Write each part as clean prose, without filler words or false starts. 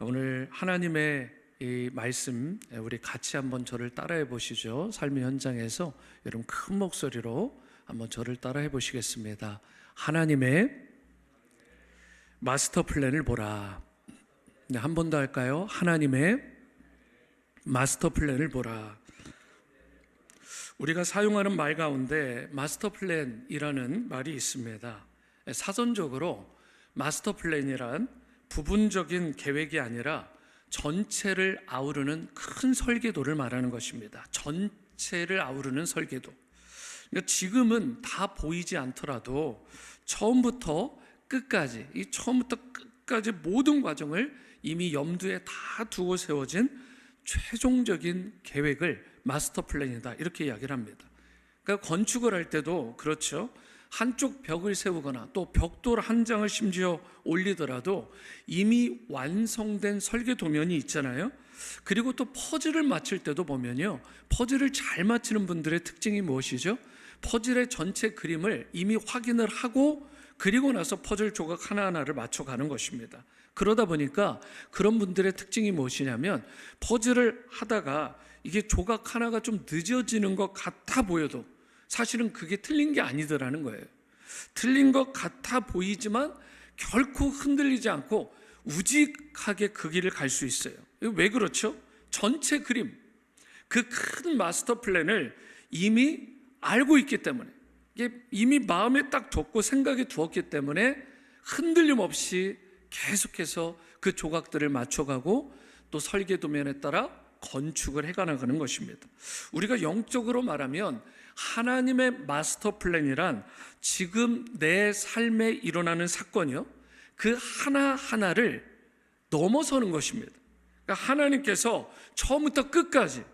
오늘 하나님의 이 말씀 우리 같이 한번 저를 따라해 보시죠. 삶의 현장에서 여러분 큰 목소리로 한번 저를 따라해 보시겠습니다. 하나님의 마스터 플랜을 보라. 네, 한 번 더 할까요? 하나님의 마스터 플랜을 보라. 우리가 사용하는 말 가운데 마스터 플랜이라는 말이 있습니다. 사전적으로 마스터 플랜이란 부분적인 계획이 아니라 전체를 아우르는 큰 설계도를 말하는 것입니다. 전체를 아우르는 설계도. 그러니까 지금은 다 보이지 않더라도 처음부터 끝까지, 이 처음부터 끝까지 모든 과정을 이미 염두에 다 두고 세워진 최종적인 계획을 마스터 플랜이다, 이렇게 이야기를 합니다. 그러니까 건축을 할 때도 그렇죠. 한쪽 벽을 세우거나 또 벽돌 한 장을 심지어 올리더라도 이미 완성된 설계 도면이 있잖아요. 그리고 또 퍼즐을 맞출 때도 보면요, 퍼즐을 잘 맞히는 분들의 특징이 무엇이죠? 퍼즐의 전체 그림을 이미 확인을 하고 그리고 나서 퍼즐 조각 하나하나를 맞춰가는 것입니다. 그러다 보니까 그런 분들의 특징이 무엇이냐면, 퍼즐을 하다가 이게 조각 하나가 좀 늦어지는 것 같아 보여도 사실은 그게 틀린 게 아니더라는 거예요. 틀린 것 같아 보이지만 결코 흔들리지 않고 우직하게 그 길을 갈 수 있어요. 왜 그렇죠? 전체 그림, 그 큰 마스터 플랜을 이미 알고 있기 때문에, 이게 이미 마음에 딱 뒀고 생각에 두었기 때문에 흔들림 없이 계속해서 그 조각들을 맞춰가고 또 설계 도면에 따라 건축을 해가는 것입니다. 우리가 영적으로 말하면 하나님의 마스터 플랜이란 지금 내 삶에 일어나는 사건이요, 그 하나하나를 넘어서는 것입니다. 그러니까 하나님께서 처음부터 끝까지,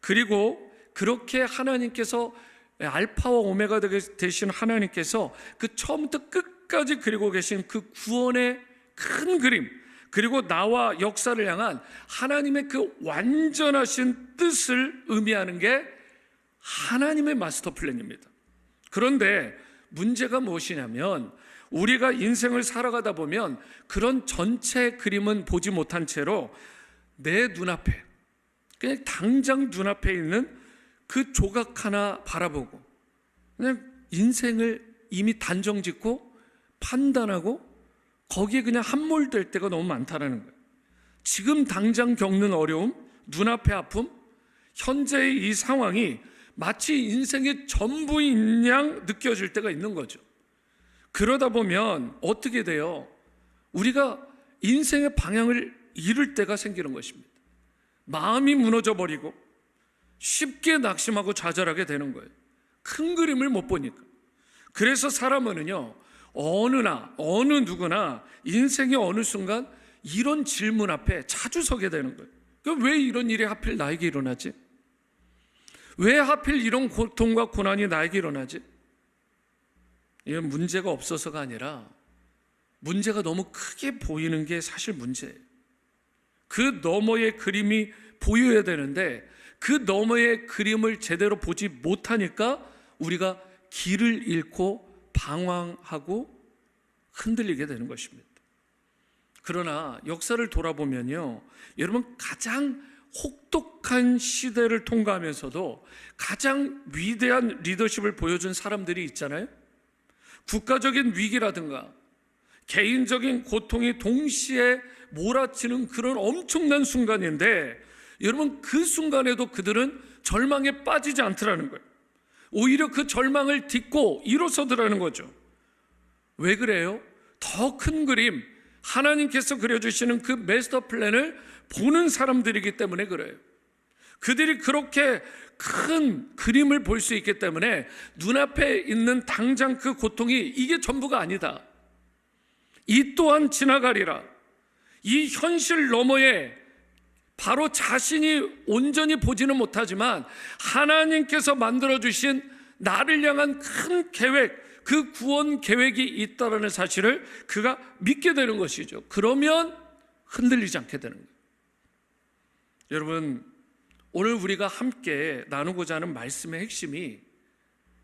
그리고 그렇게 하나님께서 알파와 오메가 되신 하나님께서 그 처음부터 끝까지 그리고 계신 그 구원의 큰 그림, 그리고 나와 역사를 향한 하나님의 그 완전하신 뜻을 의미하는 게 하나님의 마스터 플랜입니다. 그런데 문제가 무엇이냐면, 우리가 인생을 살아가다 보면 그런 전체 그림은 보지 못한 채로 내 눈앞에, 그냥 당장 눈앞에 있는 그 조각 하나 바라보고 그냥 인생을 이미 단정 짓고 판단하고 거기에 그냥 함몰될 때가 너무 많다는 거예요. 지금 당장 겪는 어려움, 눈앞의 아픔, 현재의 이 상황이 마치 인생의 전부인 양 느껴질 때가 있는 거죠. 그러다 보면 어떻게 돼요? 우리가 인생의 방향을 잃을 때가 생기는 것입니다. 마음이 무너져 버리고 쉽게 낙심하고 좌절하게 되는 거예요. 큰 그림을 못 보니까. 그래서 사람은요, 어느 누구나 인생의 어느 순간 이런 질문 앞에 자주 서게 되는 거예요. 그러니까 왜 이런 일이 하필 나에게 일어나지? 왜 하필 이런 고통과 고난이 나에게 일어나지? 이건 문제가 없어서가 아니라 문제가 너무 크게 보이는 게 사실 문제예요. 그 너머의 그림이 보여야 되는데 그 너머의 그림을 제대로 보지 못하니까 우리가 길을 잃고 방황하고 흔들리게 되는 것입니다. 그러나 역사를 돌아보면요, 여러분 가장 혹독한 시대를 통과하면서도 가장 위대한 리더십을 보여준 사람들이 있잖아요. 국가적인 위기라든가 개인적인 고통이 동시에 몰아치는 그런 엄청난 순간인데, 여러분 그 순간에도 그들은 절망에 빠지지 않더라는 거예요. 오히려 그 절망을 딛고 일어서더라는 거죠. 왜 그래요? 더 큰 그림, 하나님께서 그려주시는 그 마스터 플랜을 보는 사람들이기 때문에 그래요. 그들이 그렇게 큰 그림을 볼 수 있기 때문에 눈앞에 있는 당장 그 고통이 이게 전부가 아니다, 이 또한 지나가리라, 이 현실 너머에 바로 자신이 온전히 보지는 못하지만 하나님께서 만들어주신 나를 향한 큰 계획, 그 구원 계획이 있다는 사실을 그가 믿게 되는 것이죠. 그러면 흔들리지 않게 되는 거예요. 여러분, 오늘 우리가 함께 나누고자 하는 말씀의 핵심이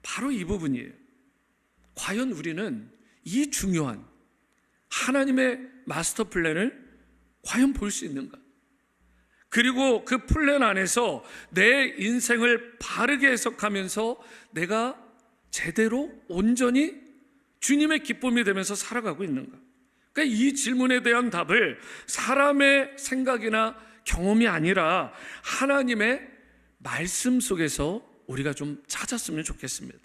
바로 이 부분이에요. 과연 우리는 이 중요한 하나님의 마스터 플랜을 과연 볼 수 있는가? 그리고 그 플랜 안에서 내 인생을 바르게 해석하면서 내가 제대로 온전히 주님의 기쁨이 되면서 살아가고 있는가? 그러니까 이 질문에 대한 답을 사람의 생각이나 경험이 아니라 하나님의 말씀 속에서 우리가 좀 찾았으면 좋겠습니다.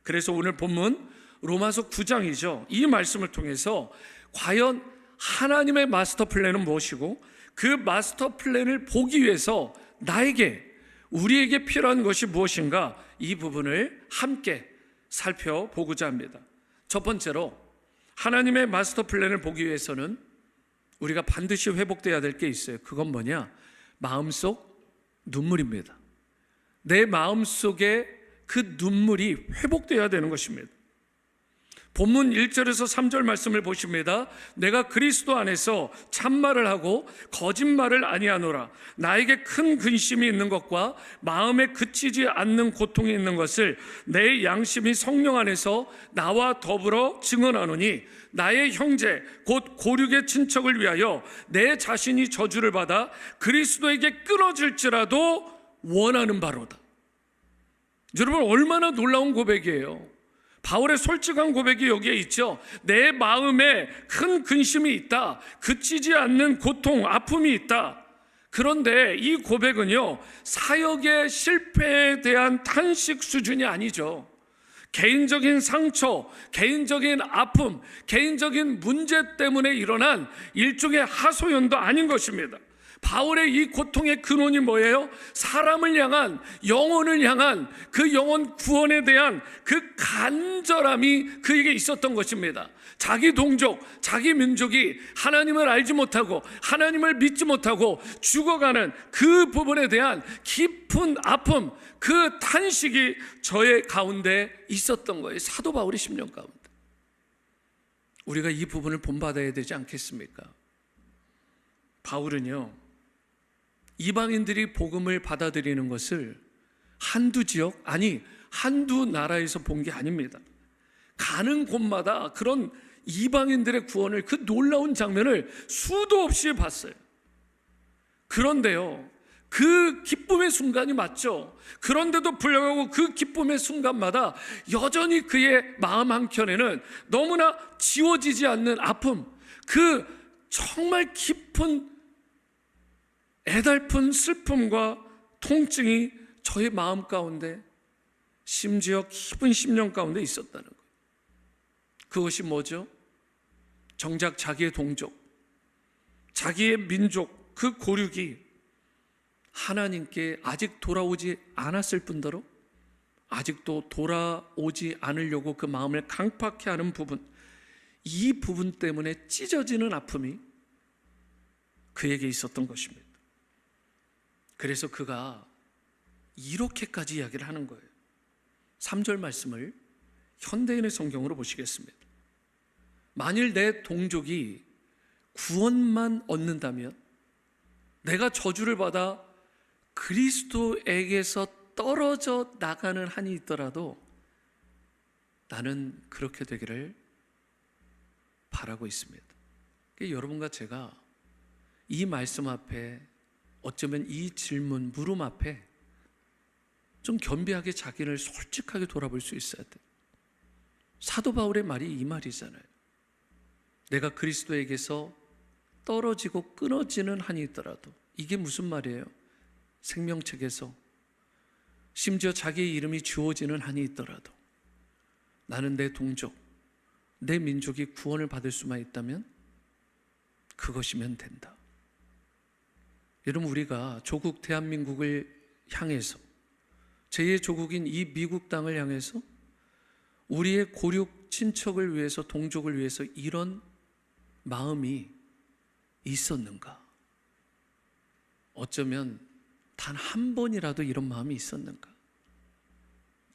그래서 오늘 본문 로마서 9장이죠. 이 말씀을 통해서 과연 하나님의 마스터 플랜은 무엇이고 그 마스터 플랜을 보기 위해서 우리에게 필요한 것이 무엇인가, 이 부분을 함께 살펴보고자 합니다. 첫 번째로 하나님의 마스터 플랜을 보기 위해서는 우리가 반드시 회복되어야 될 게 있어요. 그건 뭐냐? 마음속 눈물입니다. 내 마음속에 그 눈물이 회복되어야 되는 것입니다. 본문 1절에서 3절 말씀을 보십니다. 내가 그리스도 안에서 참말을 하고 거짓말을 아니하노라. 나에게 큰 근심이 있는 것과 마음에 그치지 않는 고통이 있는 것을 내 양심이 성령 안에서 나와 더불어 증언하노니 나의 형제 곧 고륙의 친척을 위하여 내 자신이 저주를 받아 그리스도에게 끊어질지라도 원하는 바로다. 여러분, 얼마나 놀라운 고백이에요. 바울의 솔직한 고백이 여기에 있죠. 내 마음에 큰 근심이 있다. 그치지 않는 고통, 아픔이 있다. 그런데 이 고백은요, 사역의 실패에 대한 탄식 수준이 아니죠. 개인적인 상처, 개인적인 아픔, 개인적인 문제 때문에 일어난 일종의 하소연도 아닌 것입니다. 바울의 이 고통의 근원이 뭐예요? 사람을 향한, 영혼을 향한 그 영혼 구원에 대한 그 간절함이 그에게 있었던 것입니다. 자기 동족, 자기 민족이 하나님을 알지 못하고 하나님을 믿지 못하고 죽어가는 그 부분에 대한 깊은 아픔, 그 탄식이 저의 가운데 있었던 거예요. 사도 바울의 심령 가운데. 우리가 이 부분을 본받아야 되지 않겠습니까? 바울은요, 이방인들이 복음을 받아들이는 것을 한두 지역, 아니 한두 나라에서 본 게 아닙니다. 가는 곳마다 그런 이방인들의 구원을, 그 놀라운 장면을 수도 없이 봤어요. 그런데요, 그 기쁨의 순간이 맞죠. 그런데도 불구하고 그 기쁨의 순간마다 여전히 그의 마음 한켠에는 너무나 지워지지 않는 아픔, 그 정말 깊은 애달픈 슬픔과 통증이 저의 마음 가운데, 심지어 깊은 심령 가운데 있었다는 거예요. 그것이 뭐죠? 정작 자기의 동족, 자기의 민족, 그 고륙이 하나님께 아직 돌아오지 않았을 뿐더러 아직도 돌아오지 않으려고 그 마음을 강팍해 하는 부분, 이 부분 때문에 찢어지는 아픔이 그에게 있었던 것입니다. 그래서 그가 이렇게까지 이야기를 하는 거예요. 3절 말씀을 현대인의 성경으로 보시겠습니다. 만일 내 동족이 구원만 얻는다면, 내가 저주를 받아 그리스도에게서 떨어져 나가는 한이 있더라도 나는 그렇게 되기를 바라고 있습니다. 여러분과 제가 이 말씀 앞에, 어쩌면 이 질문, 물음 앞에 좀 겸비하게 자기를 솔직하게 돌아볼 수 있어야 돼요. 사도 바울의 말이 이 말이잖아요. 내가 그리스도에게서 떨어지고 끊어지는 한이 있더라도, 이게 무슨 말이에요? 생명책에서 심지어 자기의 이름이 지워지는 한이 있더라도 나는 내 동족, 내 민족이 구원을 받을 수만 있다면 그것이면 된다. 여러분, 우리가 조국 대한민국을 향해서, 제2의 조국인 이 미국 땅을 향해서 우리의 고륙 친척을 위해서, 동족을 위해서 이런 마음이 있었는가? 어쩌면 단 한 번이라도 이런 마음이 있었는가?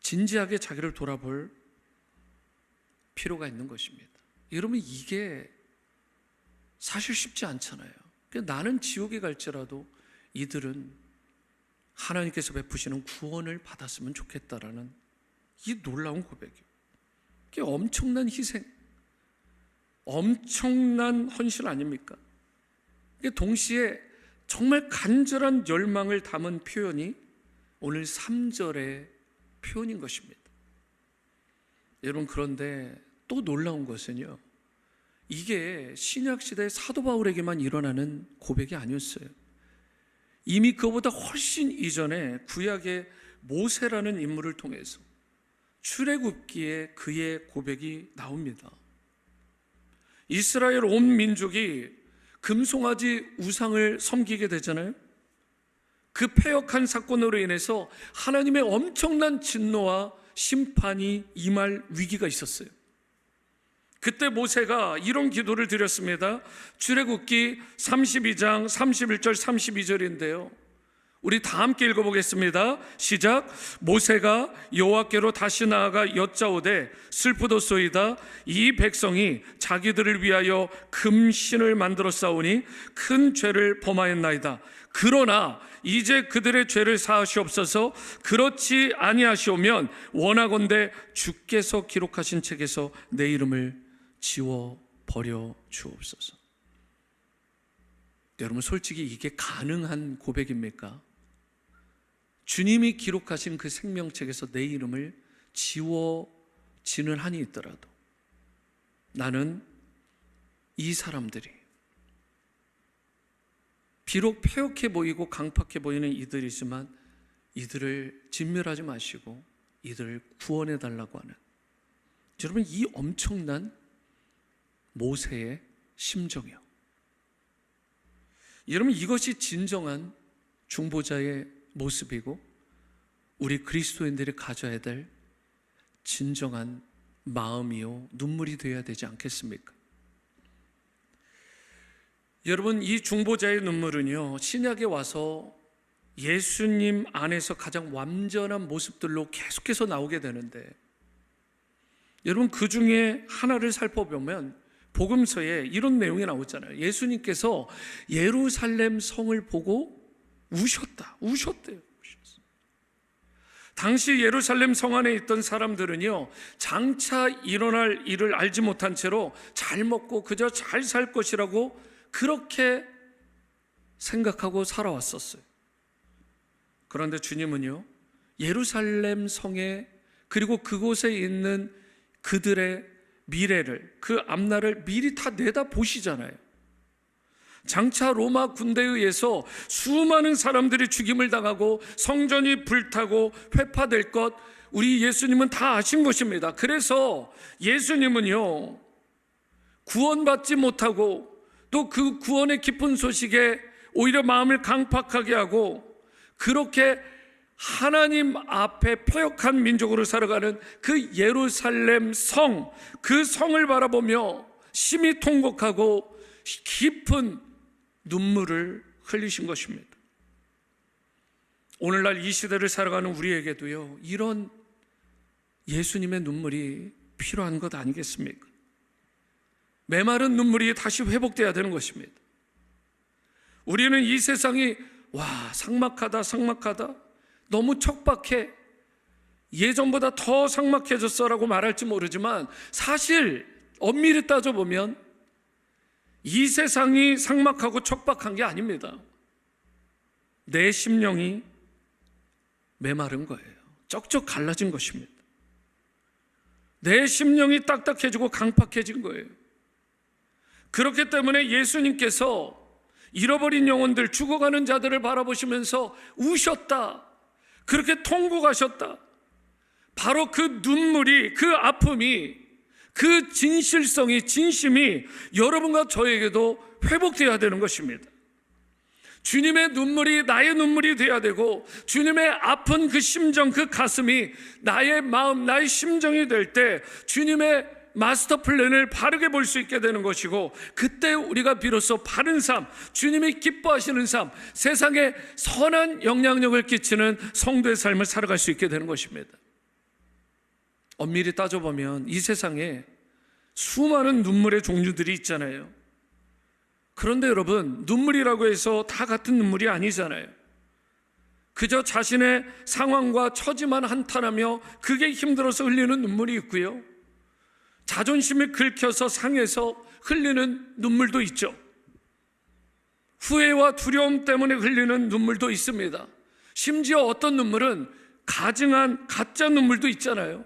진지하게 자기를 돌아볼 필요가 있는 것입니다. 여러분, 이게 사실 쉽지 않잖아요. 나는 지옥에 갈지라도 이들은 하나님께서 베푸시는 구원을 받았으면 좋겠다라는 이 놀라운 고백이에요. 이게 엄청난 희생, 엄청난 헌신 아닙니까? 동시에 정말 간절한 열망을 담은 표현이 오늘 3절의 표현인 것입니다. 여러분, 그런데 또 놀라운 것은요, 이게 신약시대 사도 바울에게만 일어나는 고백이 아니었어요. 이미 그보다 훨씬 이전에 구약의 모세라는 인물을 통해서 출애굽기에 그의 고백이 나옵니다. 이스라엘 온 민족이 금송아지 우상을 섬기게 되잖아요. 그 패역한 사건으로 인해서 하나님의 엄청난 진노와 심판이 임할 위기가 있었어요. 그때 모세가 이런 기도를 드렸습니다. 출애굽기 32장 31절 32절인데요 우리 다 함께 읽어보겠습니다. 시작. 모세가 여호와께로 다시 나아가 여짜오되 슬프도소이다. 이 백성이 자기들을 위하여 금신을 만들어 싸우니 큰 죄를 범하였나이다. 그러나 이제 그들의 죄를 사하시옵소서. 그렇지 아니하시오면 원하건대 주께서 기록하신 책에서 내 이름을 지워버려 주옵소서. 여러분, 솔직히 이게 가능한 고백입니까? 주님이 기록하신 그 생명책에서 내 이름을 지워지는 한이 있더라도 나는 이 사람들이, 비록 패역해 보이고 강팍해 보이는 이들이지만 이들을 진멸하지 마시고 이들을 구원해 달라고 하는, 여러분, 이 엄청난 모세의 심정이요. 여러분, 이것이 진정한 중보자의 모습이고 우리 그리스도인들이 가져야 될 진정한 마음이요 눈물이 되어야 되지 않겠습니까? 여러분, 이 중보자의 눈물은요 신약에 와서 예수님 안에서 가장 완전한 모습들로 계속해서 나오게 되는데, 여러분, 그 중에 하나를 살펴보면 복음서에 이런 내용이 나오잖아요. 예수님께서 예루살렘 성을 보고 우셨대요. 당시 예루살렘 성 안에 있던 사람들은요 장차 일어날 일을 알지 못한 채로 잘 먹고 그저 잘 살 것이라고 그렇게 생각하고 살아왔었어요. 그런데 주님은요 예루살렘 성에, 그리고 그곳에 있는 그들의 미래를, 그 앞날을 미리 다 내다보시잖아요. 장차 로마 군대에 의해서 수많은 사람들이 죽임을 당하고 성전이 불타고 회파될 것, 우리 예수님은 다 아신 것입니다. 그래서 예수님은요 구원받지 못하고 또 그 구원의 기쁜 소식에 오히려 마음을 강팍하게 하고 그렇게 하나님 앞에 패역한 민족으로 살아가는 그 예루살렘 성, 그 성을 바라보며 심히 통곡하고 깊은 눈물을 흘리신 것입니다. 오늘날 이 시대를 살아가는 우리에게도요 이런 예수님의 눈물이 필요한 것 아니겠습니까? 메마른 눈물이 다시 회복돼야 되는 것입니다. 우리는 이 세상이 삭막하다 너무 척박해, 예전보다 더 삭막해졌어라고 말할지 모르지만 사실 엄밀히 따져보면 이 세상이 삭막하고 척박한 게 아닙니다. 내 심령이 메마른 거예요. 쩍쩍 갈라진 것입니다. 내 심령이 딱딱해지고 강팍해진 거예요. 그렇기 때문에 예수님께서 잃어버린 영혼들, 죽어가는 자들을 바라보시면서 우셨다, 그렇게 통곡하셨다. 바로 그 눈물이, 그 아픔이, 그 진실성이, 진심이 여러분과 저에게도 회복되어야 되는 것입니다. 주님의 눈물이 나의 눈물이 되어야 되고, 주님의 아픈 그 심정, 그 가슴이 나의 마음, 나의 심정이 될 때 주님의 마스터 플랜을 바르게 볼 수 있게 되는 것이고, 그때 우리가 비로소 바른 삶, 주님이 기뻐하시는 삶, 세상에 선한 영향력을 끼치는 성도의 삶을 살아갈 수 있게 되는 것입니다. 엄밀히 따져보면 이 세상에 수많은 눈물의 종류들이 있잖아요. 그런데 여러분, 눈물이라고 해서 다 같은 눈물이 아니잖아요. 그저 자신의 상황과 처지만 한탄하며 그게 힘들어서 흘리는 눈물이 있고요, 자존심이 긁혀서 상해서 흘리는 눈물도 있죠. 후회와 두려움 때문에 흘리는 눈물도 있습니다. 심지어 어떤 눈물은 가증한 가짜 눈물도 있잖아요.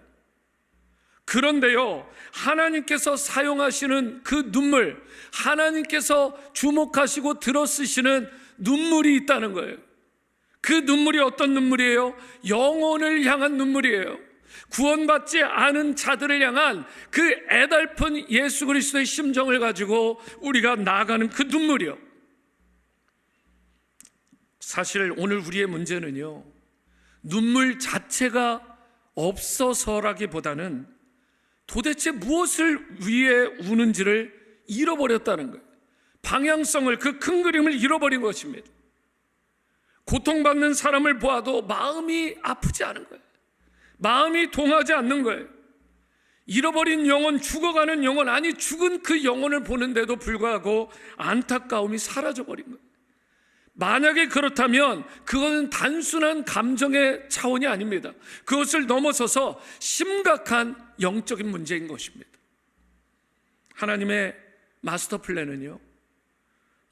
그런데요, 하나님께서 사용하시는 그 눈물, 하나님께서 주목하시고 들어쓰시는 눈물이 있다는 거예요. 그 눈물이 어떤 눈물이에요? 영혼을 향한 눈물이에요. 구원받지 않은 자들을 향한 그 애달픈 예수 그리스도의 심정을 가지고 우리가 나아가는 그 눈물이요. 사실 오늘 우리의 문제는요, 눈물 자체가 없어서라기보다는 도대체 무엇을 위해 우는지를 잃어버렸다는 거예요. 방향성을, 그 큰 그림을 잃어버린 것입니다. 고통받는 사람을 보아도 마음이 아프지 않은 거예요. 마음이 동하지 않는 거예요. 잃어버린 영혼, 죽어가는 영혼, 아니 죽은 그 영혼을 보는데도 불구하고 안타까움이 사라져버린 거예요. 만약에 그렇다면 그것은 단순한 감정의 차원이 아닙니다. 그것을 넘어서서 심각한 영적인 문제인 것입니다. 하나님의 마스터 플랜은요,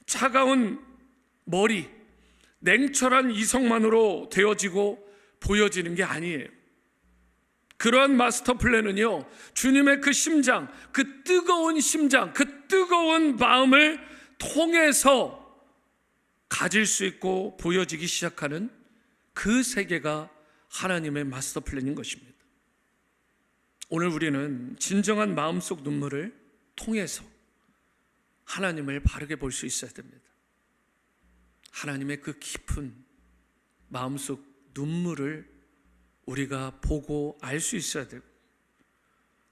차가운 머리, 냉철한 이성만으로 되어지고 보여지는 게 아니에요. 그러한 마스터 플랜은요, 주님의 그 심장, 그 뜨거운 심장, 그 뜨거운 마음을 통해서 가질 수 있고 보여지기 시작하는 그 세계가 하나님의 마스터 플랜인 것입니다. 오늘 우리는 진정한 마음속 눈물을 통해서 하나님을 바르게 볼 수 있어야 됩니다. 하나님의 그 깊은 마음속 눈물을 우리가 보고 알 수 있어야 되고,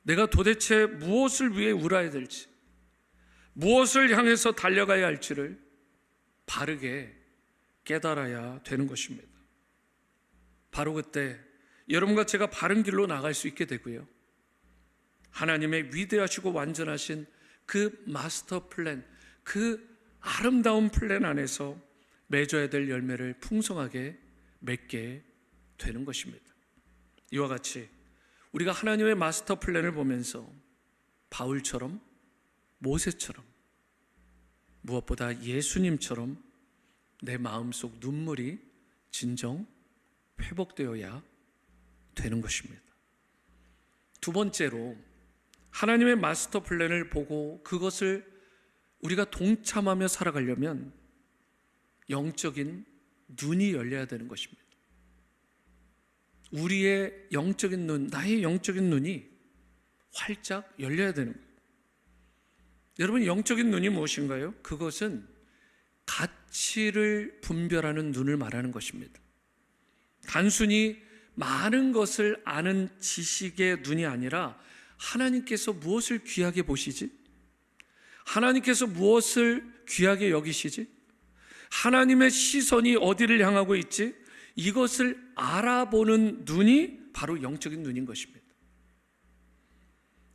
내가 도대체 무엇을 위해 울어야 될지, 무엇을 향해서 달려가야 할지를 바르게 깨달아야 되는 것입니다. 바로 그때 여러분과 제가 바른 길로 나갈 수 있게 되고요, 하나님의 위대하시고 완전하신 그 마스터 플랜, 그 아름다운 플랜 안에서 맺어야 될 열매를 풍성하게 맺게 되는 것입니다. 이와 같이 우리가 하나님의 마스터 플랜을 보면서 바울처럼, 모세처럼, 무엇보다 예수님처럼 내 마음속 눈물이 진정 회복되어야 되는 것입니다. 두 번째로, 하나님의 마스터 플랜을 보고 그것을 우리가 동참하며 살아가려면 영적인 눈이 열려야 되는 것입니다. 우리의 영적인 눈, 나의 영적인 눈이 활짝 열려야 되는 거예요. 여러분, 영적인 눈이 무엇인가요? 그것은 가치를 분별하는 눈을 말하는 것입니다. 단순히 많은 것을 아는 지식의 눈이 아니라 하나님께서 무엇을 귀하게 보시지? 하나님께서 무엇을 귀하게 여기시지? 하나님의 시선이 어디를 향하고 있지? 이것을 알아보는 눈이 바로 영적인 눈인 것입니다.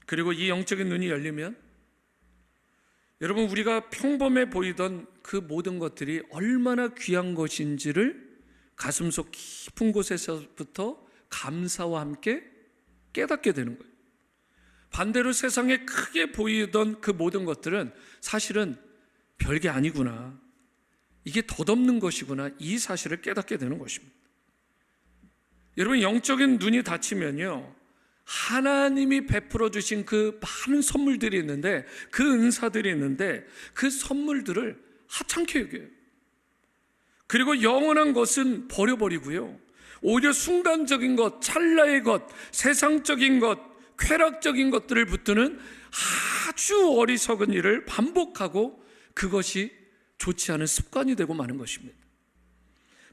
그리고 이 영적인 눈이 열리면 여러분, 우리가 평범해 보이던 그 모든 것들이 얼마나 귀한 것인지를 가슴속 깊은 곳에서부터 감사와 함께 깨닫게 되는 거예요. 반대로 세상에 크게 보이던 그 모든 것들은 사실은 별게 아니구나, 이게 덧없는 것이구나, 이 사실을 깨닫게 되는 것입니다. 여러분, 영적인 눈이 닫히면요, 하나님이 베풀어 주신 그 많은 선물들이 있는데, 그 은사들이 있는데 그 선물들을 하찮게 여겨요. 그리고 영원한 것은 버려버리고요, 오히려 순간적인 것, 찰나의 것, 세상적인 것, 쾌락적인 것들을 붙드는 아주 어리석은 일을 반복하고 그것이 좋지 않은 습관이 되고 마는 것입니다.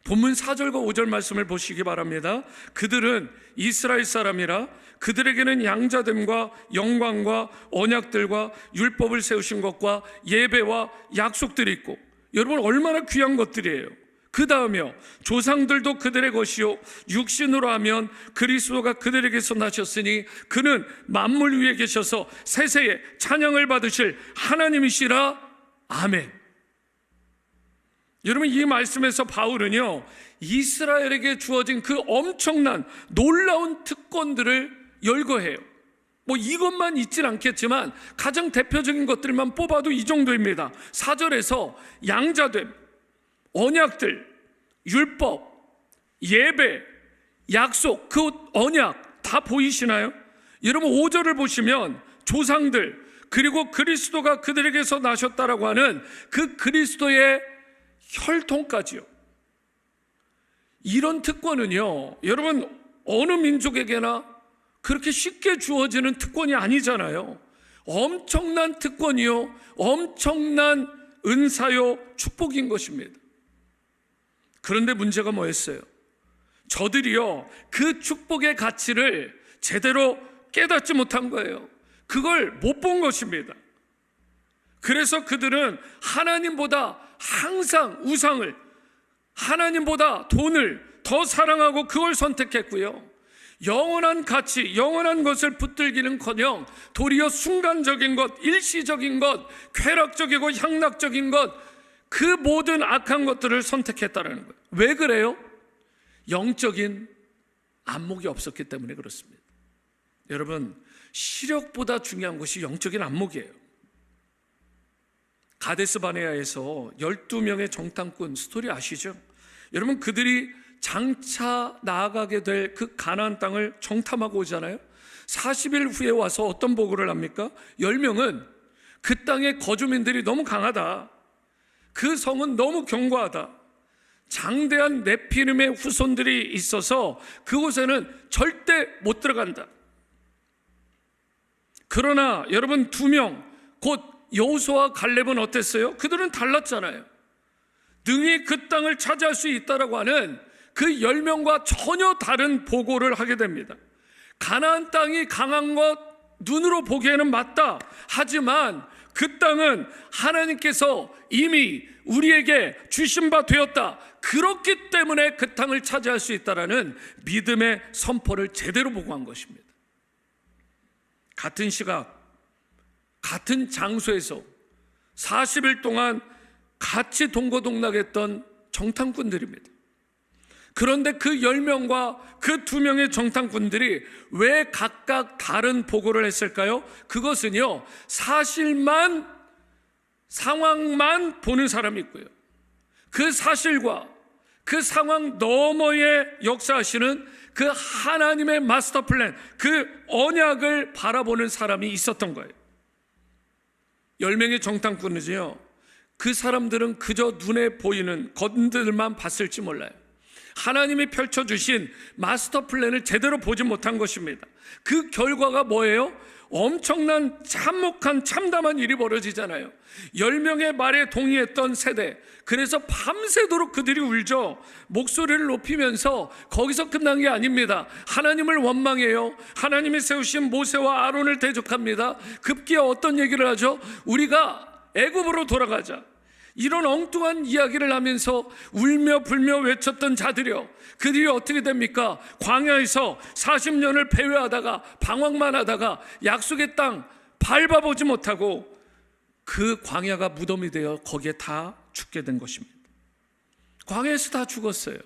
본문 4절과 5절 말씀을 보시기 바랍니다. 그들은 이스라엘 사람이라 그들에게는 양자됨과 영광과 언약들과 율법을 세우신 것과 예배와 약속들이 있고, 여러분, 얼마나 귀한 것들이에요. 그 다음에요, 조상들도 그들의 것이요 육신으로 하면 그리스도가 그들에게서 나셨으니 그는 만물 위에 계셔서 세세에 찬양을 받으실 하나님이시라. 아멘. 여러분, 이 말씀에서 바울은요, 이스라엘에게 주어진 그 엄청난 놀라운 특권들을 열거해요. 뭐 이것만 있진 않겠지만 가장 대표적인 것들만 뽑아도 이 정도입니다. 4절에서 양자됨, 언약들, 율법, 예배, 약속, 그 언약 다 보이시나요? 여러분 5절을 보시면 조상들, 그리고 그리스도가 그들에게서 나셨다라고 하는 그 그리스도의 혈통까지요. 이런 특권은요, 여러분 어느 민족에게나 그렇게 쉽게 주어지는 특권이 아니잖아요. 엄청난 특권이요, 엄청난 은사요, 축복인 것입니다. 그런데 문제가 뭐였어요? 저들이요, 그 축복의 가치를 제대로 깨닫지 못한 거예요. 그걸 못 본 것입니다. 그래서 그들은 하나님보다 항상 우상을, 하나님보다 돈을 더 사랑하고 그걸 선택했고요, 영원한 가치, 영원한 것을 붙들기는커녕 도리어 순간적인 것, 일시적인 것, 쾌락적이고 향락적인 것, 그 모든 악한 것들을 선택했다는 거예요. 왜 그래요? 영적인 안목이 없었기 때문에 그렇습니다. 여러분, 시력보다 중요한 것이 영적인 안목이에요. 가데스 바네아에서 12명의 정탐꾼 스토리 아시죠? 여러분, 그들이 장차 나아가게 될 그 가나안 땅을 정탐하고 오잖아요. 40일 후에 와서 어떤 보고를 합니까? 10명은 그 땅의 거주민들이 너무 강하다, 그 성은 너무 견고하다, 장대한 네피림의 후손들이 있어서 그곳에는 절대 못 들어간다. 그러나 여러분 2명, 곧 여호수아와 갈렙은 어땠어요? 그들은 달랐잖아요. 능히 그 땅을 차지할 수 있다라고 하는 그 10명과 전혀 다른 보고를 하게 됩니다. 가나안 땅이 강한 것 눈으로 보기에는 맞다. 하지만 그 땅은 하나님께서 이미 우리에게 주신 바 되었다. 그렇기 때문에 그 땅을 차지할 수 있다라는 믿음의 선포를 제대로 보고한 것입니다. 같은 시각, 같은 장소에서 40일 동안 같이 동고동락했던 정탐꾼들입니다. 그런데 그 10명과 그 2명의 정탐꾼들이 왜 각각 다른 보고를 했을까요? 그것은요, 사실만, 상황만 보는 사람이 있고요, 그 사실과 그 상황 너머에 역사하시는 그 하나님의 마스터 플랜, 그 언약을 바라보는 사람이 있었던 거예요. 10명의 정탐꾼이지요, 그 사람들은 그저 눈에 보이는 것들만 봤을지 몰라요. 하나님이 펼쳐주신 마스터 플랜을 제대로 보지 못한 것입니다. 그 결과가 뭐예요? 엄청난 참혹한 참담한 일이 벌어지잖아요. 10명의 말에 동의했던 세대, 그래서 밤새도록 그들이 울죠. 목소리를 높이면서 거기서 끝난 게 아닙니다. 하나님을 원망해요. 하나님이 세우신 모세와 아론을 대적합니다. 급기야 어떤 얘기를 하죠? 우리가 애굽으로 돌아가자. 이런 엉뚱한 이야기를 하면서 울며 불며 외쳤던 자들이요, 그들이 어떻게 됩니까? 광야에서 40년을 배회하다가 방황만 하다가 약속의 땅 밟아보지 못하고 그 광야가 무덤이 되어 거기에 다 죽게 된 것입니다. 광야에서 다 죽었어요.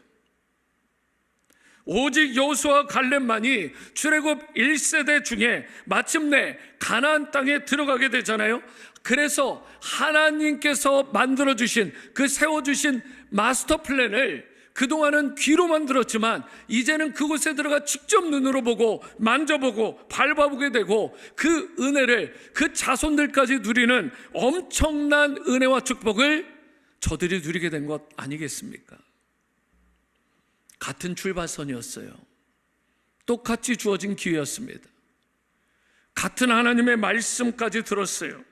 오직 여호수아와 갈렙만이 출애굽 1세대 중에 마침내 가나안 땅에 들어가게 되잖아요. 그래서 하나님께서 만들어주신, 그 세워주신 마스터 플랜을 그동안은 귀로만 들었지만 이제는 그곳에 들어가 직접 눈으로 보고 만져보고 밟아보게 되고 그 은혜를, 그 자손들까지 누리는 엄청난 은혜와 축복을 저들이 누리게 된 것 아니겠습니까? 같은 출발선이었어요. 똑같이 주어진 기회였습니다. 같은 하나님의 말씀까지 들었어요.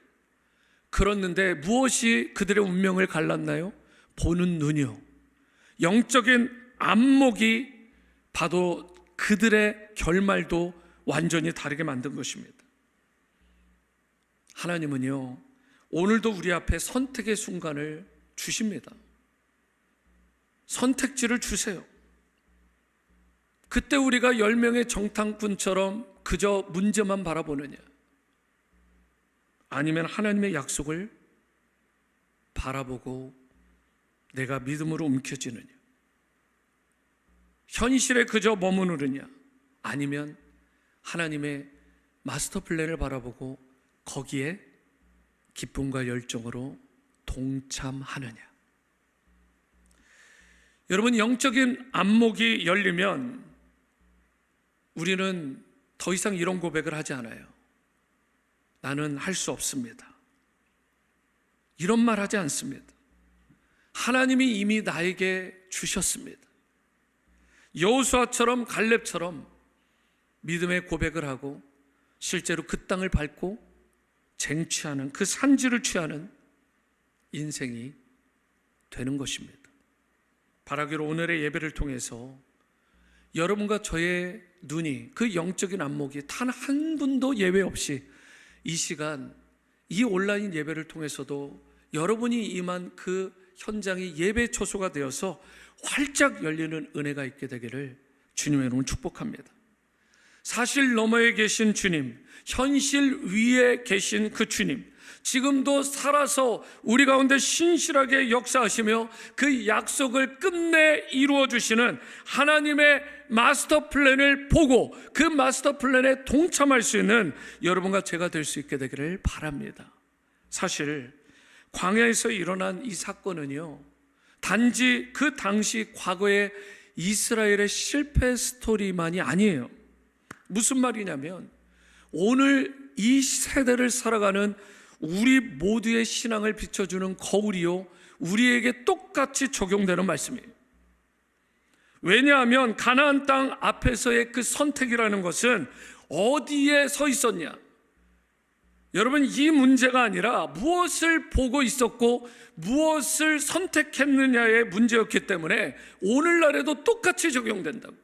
그렇는데 무엇이 그들의 운명을 갈랐나요? 보는 눈이요, 영적인 안목이 봐도 그들의 결말도 완전히 다르게 만든 것입니다. 하나님은요, 오늘도 우리 앞에 선택의 순간을 주십니다. 선택지를 주세요. 그때 우리가 10명의 정탐꾼처럼 그저 문제만 바라보느냐, 아니면 하나님의 약속을 바라보고 내가 믿음으로 움켜쥐느냐, 현실에 그저 머무르느냐, 아니면 하나님의 마스터 플랜을 바라보고 거기에 기쁨과 열정으로 동참하느냐? 여러분, 영적인 안목이 열리면 우리는 더 이상 이런 고백을 하지 않아요. 나는 할 수 없습니다. 이런 말 하지 않습니다. 하나님이 이미 나에게 주셨습니다. 여호수아처럼 갈렙처럼 믿음의 고백을 하고 실제로 그 땅을 밟고 쟁취하는, 그 산지를 취하는 인생이 되는 것입니다. 바라기로 오늘의 예배를 통해서 여러분과 저의 눈이, 그 영적인 안목이 단 한 분도 예외 없이 이 시간, 이 온라인 예배를 통해서도 여러분이 임한 그 현장이 예배 초소가 되어서 활짝 열리는 은혜가 있게 되기를 주님의 이름으로 축복합니다. 사실 너머에 계신 주님, 현실 위에 계신 그 주님, 지금도 살아서 우리 가운데 신실하게 역사하시며 그 약속을 끝내 이루어 주시는 하나님의 마스터 플랜을 보고 그 마스터 플랜에 동참할 수 있는 여러분과 제가 될 수 있게 되기를 바랍니다. 사실 광야에서 일어난 이 사건은요, 단지 그 당시 과거의 이스라엘의 실패 스토리만이 아니에요. 무슨 말이냐면 오늘 이 세대를 살아가는 우리 모두의 신앙을 비춰주는 거울이요, 우리에게 똑같이 적용되는 말씀이에요. 왜냐하면 가나안 땅 앞에서의 그 선택이라는 것은 어디에 서 있었냐? 여러분, 이 문제가 아니라 무엇을 보고 있었고 무엇을 선택했느냐의 문제였기 때문에 오늘날에도 똑같이 적용된다고.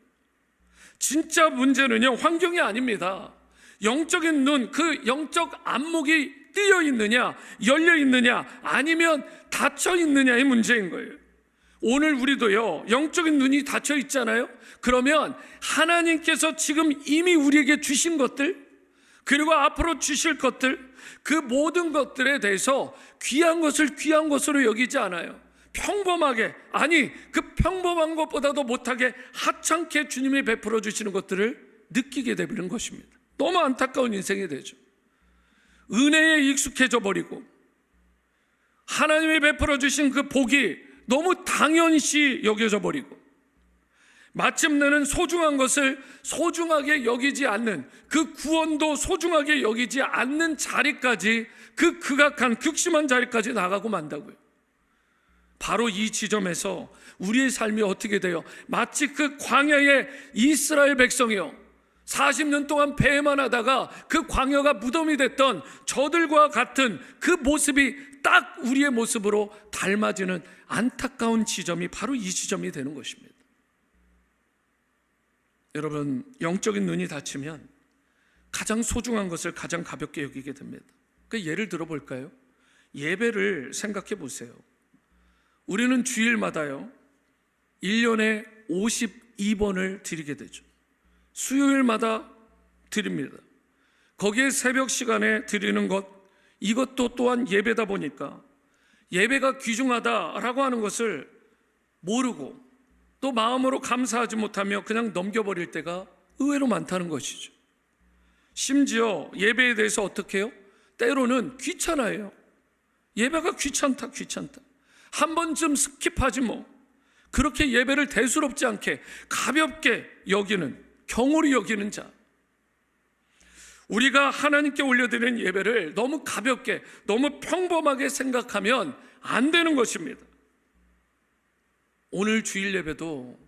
진짜 문제는요, 환경이 아닙니다. 영적인 눈, 그 영적 안목이 뜨여 있느냐, 열려 있느냐, 아니면 닫혀 있느냐의 문제인 거예요. 오늘 우리도요, 영적인 눈이 닫혀 있잖아요. 그러면 하나님께서 지금 이미 우리에게 주신 것들, 그리고 앞으로 주실 것들, 그 모든 것들에 대해서 귀한 것을 귀한 것으로 여기지 않아요. 평범하게, 아니 그 평범한 것보다도 못하게 하찮게 주님이 베풀어 주시는 것들을 느끼게 되는 것입니다. 너무 안타까운 인생이 되죠. 은혜에 익숙해져 버리고 하나님이 베풀어 주신 그 복이 너무 당연시 여겨져 버리고 마침내는 소중한 것을 소중하게 여기지 않는, 그 구원도 소중하게 여기지 않는 자리까지, 그 극악한 극심한 자리까지 나가고 만다고요. 바로 이 지점에서 우리의 삶이 어떻게 돼요? 마치 그 광야의 이스라엘 백성이요, 40년 동안 배에만 하다가 그 광야가 무덤이 됐던 저들과 같은 그 모습이 딱 우리의 모습으로 닮아지는 안타까운 지점이 바로 이 지점이 되는 것입니다. 여러분, 영적인 눈이 닫히면 가장 소중한 것을 가장 가볍게 여기게 됩니다. 그 예를 들어 볼까요? 예배를 생각해 보세요. 우리는 주일마다요 1년에 52번을 드리게 되죠. 수요일마다 드립니다. 거기에 새벽 시간에 드리는 것, 이것도 또한 예배다 보니까 예배가 귀중하다라고 하는 것을 모르고 또 마음으로 감사하지 못하며 그냥 넘겨버릴 때가 의외로 많다는 것이죠. 심지어 예배에 대해서 어떻게 해요? 때로는 귀찮아요. 예배가 귀찮다. 한 번쯤 스킵하지 뭐. 그렇게 예배를 대수롭지 않게 가볍게 여기는, 경홀히 여기는 자. 우리가 하나님께 올려드리는 예배를 너무 가볍게, 너무 평범하게 생각하면 안 되는 것입니다. 오늘 주일 예배도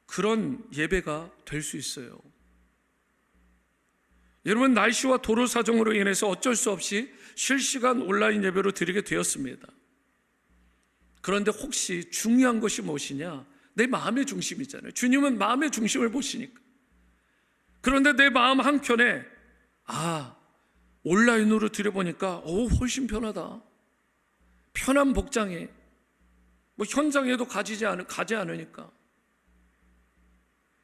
그런 예배가 될 수 있어요. 여러분, 날씨와 도로 사정으로 인해서 어쩔 수 없이 실시간 온라인 예배로 드리게 되었습니다. 그런데 혹시 중요한 것이 무엇이냐? 내 마음의 중심이잖아요. 주님은 마음의 중심을 보시니까. 그런데 내 마음 한켠에 온라인으로 드려보니까 훨씬 편하다. 편한 복장에 현장에도 가지 않으니까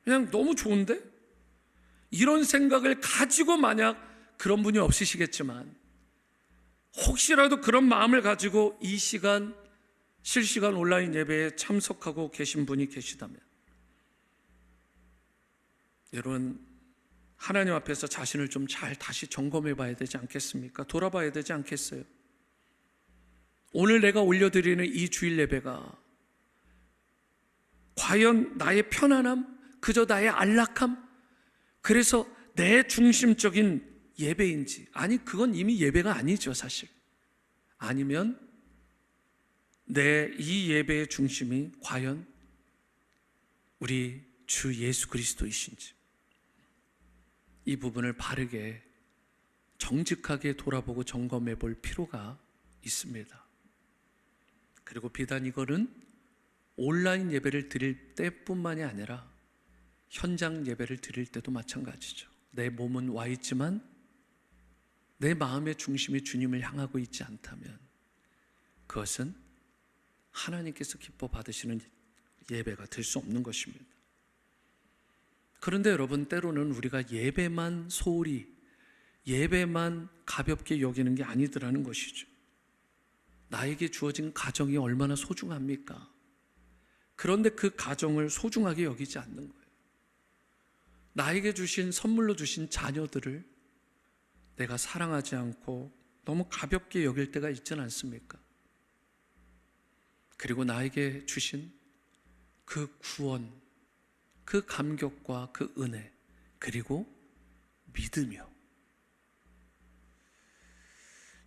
그냥 너무 좋은데? 이런 생각을 가지고 만약 그런 분이 없으시겠지만 혹시라도 그런 마음을 가지고 이 시간 실시간 온라인 예배에 참석하고 계신 분이 계시다면 여러분, 하나님 앞에서 자신을 좀 잘 다시 점검해 봐야 되지 않겠습니까? 돌아봐야 되지 않겠어요? 오늘 내가 올려드리는 이 주일 예배가 과연 나의 편안함, 그저 나의 안락함, 그래서 내 중심적인 예배인지, 아니 그건 이미 예배가 아니죠 사실. 아니면 내 이 예배의 중심이 과연 우리 주 예수 그리스도이신지, 이 부분을 바르게 정직하게 돌아보고 점검해 볼 필요가 있습니다. 그리고 비단 이거는 온라인 예배를 드릴 때뿐만이 아니라 현장 예배를 드릴 때도 마찬가지죠. 내 몸은 와 있지만 내 마음의 중심이 주님을 향하고 있지 않다면 그것은 하나님께서 기뻐 받으시는 예배가 될 수 없는 것입니다. 그런데 여러분, 때로는 우리가 예배만 소홀히, 예배만 가볍게 여기는 게 아니더라는 것이죠. 나에게 주어진 가정이 얼마나 소중합니까? 그런데 그 가정을 소중하게 여기지 않는 거예요. 나에게 주신, 선물로 주신 자녀들을 내가 사랑하지 않고 너무 가볍게 여길 때가 있지는 않습니까? 그리고 나에게 주신 그 구원, 그 감격과 그 은혜, 그리고 믿음이요.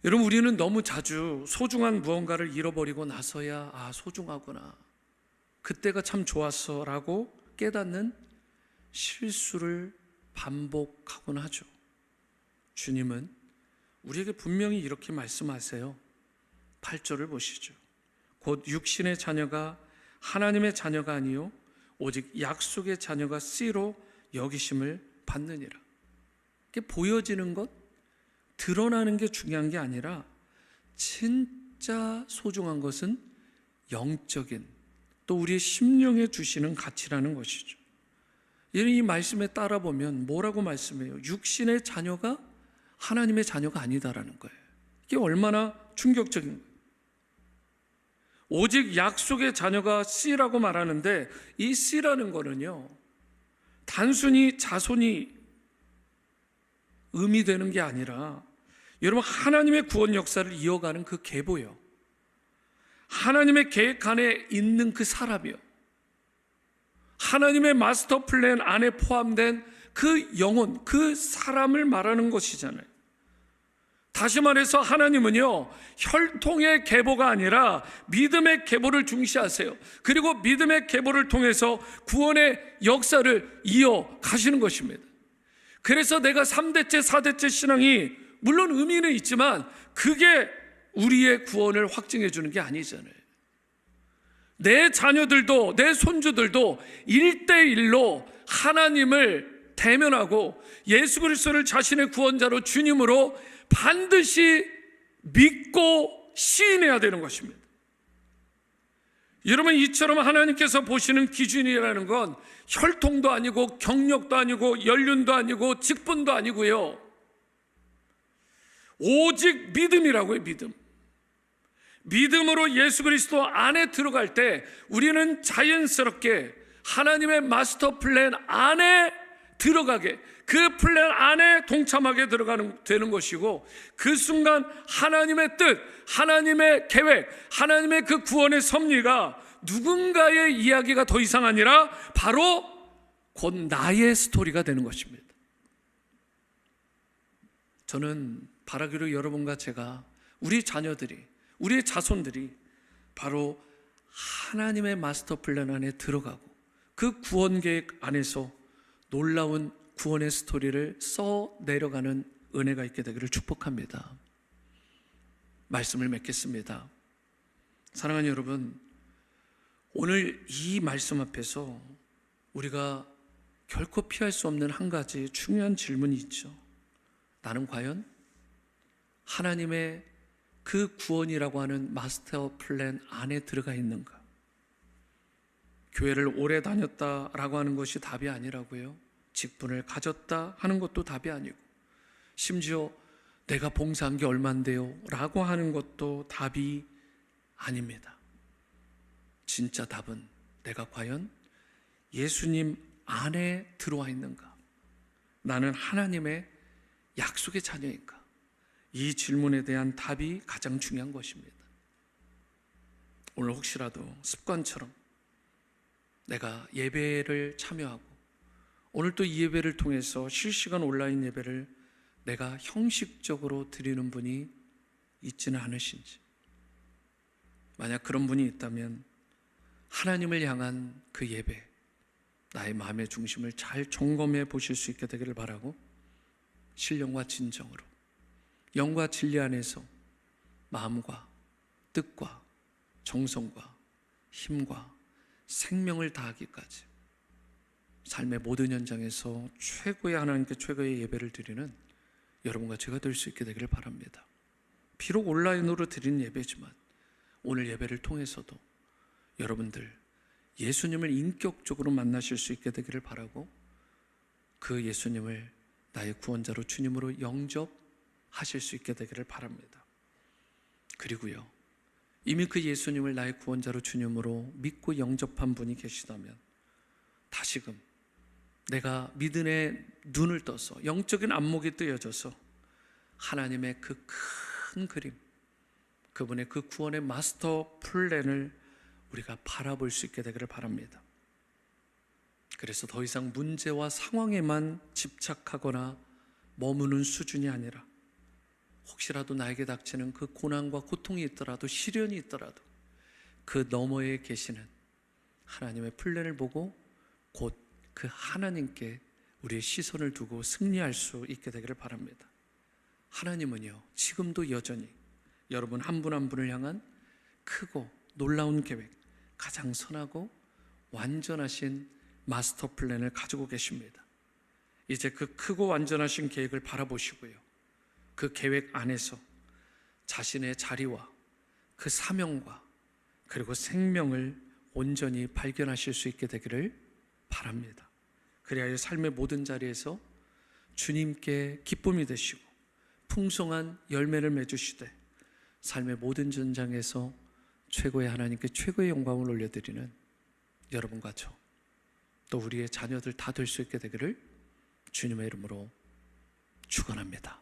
여러분, 우리는 너무 자주 소중한 무언가를 잃어버리고 나서야 소중하구나, 그때가 참 좋았어 라고 깨닫는 실수를 반복하곤 하죠. 주님은 우리에게 분명히 이렇게 말씀하세요. 8절을 보시죠. 곧 육신의 자녀가 하나님의 자녀가 아니요 오직 약속의 자녀가 씨로 여기심을 받느니라. 이게 보여지는 것, 드러나는 게 중요한 게 아니라 진짜 소중한 것은 영적인, 또 우리의 심령에 주시는 가치라는 것이죠. 이 말씀에 따라 보면 뭐라고 말씀해요? 육신의 자녀가 하나님의 자녀가 아니다라는 거예요. 이게 얼마나 충격적인 거예요. 오직 약속의 자녀가 씨라고 말하는데, 이 씨라는 거는요, 단순히 자손이 의미되는 게 아니라 여러분, 하나님의 구원 역사를 이어가는 그 계보요, 하나님의 계획 안에 있는 그 사람이요, 하나님의 마스터 플랜 안에 포함된 그 영혼, 그 사람을 말하는 것이잖아요. 다시 말해서 하나님은요, 혈통의 계보가 아니라 믿음의 계보를 중시하세요. 그리고 믿음의 계보를 통해서 구원의 역사를 이어가시는 것입니다. 그래서 내가 3대째 4대째 신앙이 물론 의미는 있지만 그게 우리의 구원을 확증해 주는 게 아니잖아요. 내 자녀들도 내 손주들도 1대1로 하나님을 대면하고 예수 그리스도를 자신의 구원자로 주님으로 반드시 믿고 시인해야 되는 것입니다. 여러분, 이처럼 하나님께서 보시는 기준이라는 건 혈통도 아니고 경력도 아니고 연륜도 아니고 직분도 아니고요, 오직 믿음이라고요. 믿음으로 예수 그리스도 안에 들어갈 때 우리는 자연스럽게 하나님의 마스터 플랜 안에 들어가게, 그 플랜 안에 동참하게 되는 것이고, 그 순간 하나님의 뜻, 하나님의 계획, 하나님의 그 구원의 섭리가 누군가의 이야기가 더 이상 아니라 바로 곧 나의 스토리가 되는 것입니다. 저는 바라기로 여러분과 제가, 우리 자녀들이, 우리의 자손들이 바로 하나님의 마스터 플랜 안에 들어가고 그 구원 계획 안에서 놀라운 구원의 스토리를 써 내려가는 은혜가 있게 되기를 축복합니다. 말씀을 맺겠습니다. 사랑하는 여러분, 오늘 이 말씀 앞에서 우리가 결코 피할 수 없는 한 가지 중요한 질문이 있죠. 나는 과연 하나님의 그 구원이라고 하는 마스터 플랜 안에 들어가 있는가? 교회를 오래 다녔다라고 하는 것이 답이 아니라고요. 직분을 가졌다 하는 것도 답이 아니고, 심지어 내가 봉사한 게 얼만데요 라고 하는 것도 답이 아닙니다. 진짜 답은 내가 과연 예수님 안에 들어와 있는가? 나는 하나님의 약속의 자녀인가? 이 질문에 대한 답이 가장 중요한 것입니다. 오늘 혹시라도 습관처럼 내가 예배를 참여하고 오늘 또 이 예배를 통해서 실시간 온라인 예배를 내가 형식적으로 드리는 분이 있지는 않으신지, 만약 그런 분이 있다면 하나님을 향한 그 예배, 나의 마음의 중심을 잘 점검해 보실 수 있게 되기를 바라고, 신령과 진정으로 영과 진리 안에서 마음과 뜻과 정성과 힘과 생명을 다하기까지 삶의 모든 현장에서 최고의 하나님께 최고의 예배를 드리는 여러분과 제가 될 수 있게 되기를 바랍니다. 비록 온라인으로 드리는 예배지만 오늘 예배를 통해서도 여러분들 예수님을 인격적으로 만나실 수 있게 되기를 바라고, 그 예수님을 나의 구원자로 주님으로 영접하실 수 있게 되기를 바랍니다. 그리고요, 이미 그 예수님을 나의 구원자로 주님으로 믿고 영접한 분이 계시다면 다시금 내가 믿음의 눈을 떠서 영적인 안목이 뜨여져서 하나님의 그 큰 그림, 그분의 그 구원의 마스터 플랜을 우리가 바라볼 수 있게 되기를 바랍니다. 그래서 더 이상 문제와 상황에만 집착하거나 머무는 수준이 아니라, 혹시라도 나에게 닥치는 그 고난과 고통이 있더라도, 시련이 있더라도 그 너머에 계시는 하나님의 플랜을 보고 곧 그 하나님께 우리의 시선을 두고 승리할 수 있게 되기를 바랍니다. 하나님은요, 지금도 여전히 여러분 한 분 한 분을 향한 크고 놀라운 계획, 가장 선하고 완전하신 마스터 플랜을 가지고 계십니다. 이제 그 크고 완전하신 계획을 바라보시고요, 그 계획 안에서 자신의 자리와 그 사명과 그리고 생명을 온전히 발견하실 수 있게 되기를 바랍니다. 그래야 삶의 모든 자리에서 주님께 기쁨이 되시고 풍성한 열매를 맺으시되 삶의 모든 전장에서 최고의 하나님께 최고의 영광을 올려드리는 여러분과 저, 또 우리의 자녀들 다 될 수 있게 되기를 주님의 이름으로 축원합니다.